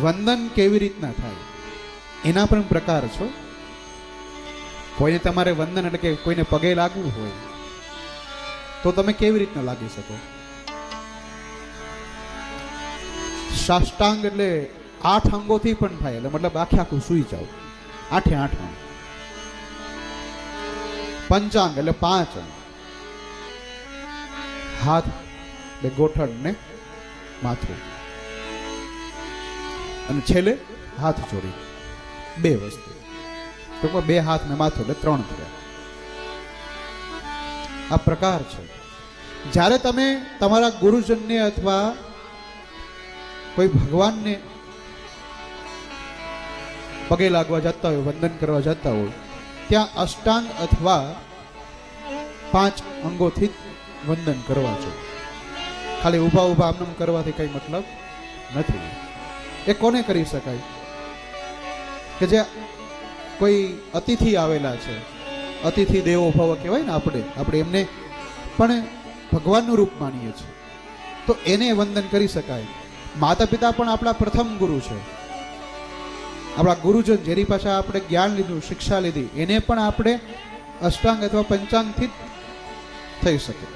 વંદન કેવી રીતના થાય એના પણ પ્રકાર છે. કોઈને તમારે વંદન એટલે કે કોઈને પગે લાગવું હોય તો તમે કેવી રીતના લાગી શકો? સાષ્ટાંગ એટલે 8 અંગોથી પણ થાય, એટલે મતલબ આખે આખું સુઈ જાવ, 8 અંગ. પંચાંગ એટલે 5 અંગ, હાથ એટલે ગોઠણ ને માથું, અને છેલ્લે હાથ જોડી, 2 વસ્તુ. તો 2 હાથ ને માથું એટલે 3 થયા. આ પ્રકાર છે. જ્યારે તમે તમારા ગુરુજનને અથવા કોઈ ભગવાનને પગે લાગવા જતા હોય, વંદન કરવા જતા હોય, ત્યાં અષ્ટાંગ અથવા 5 અંગોથી વંદન કરવા છે. ખાલી ઊભા ઊભા આમનામ કરવાથી કઈ મતલબ નથી. એ કોને કરી શકાય? કે જે કોઈ અતિથિ આવેલા છે, અતિથિ દેવો ભવ કહેવાય ને, આપણે એમને પણ ભગવાનનું રૂપ માનીએ છીએ, તો એને વંદન કરી શકાય. માતા પિતા પણ આપણા પ્રથમ ગુરુ છે. આપણા ગુરુજન જેની પાસે આપણે જ્ઞાન લીધું, શિક્ષા લીધી, એને પણ આપણે અષ્ટાંગ અથવા પંચાંગથી થઈ શકે.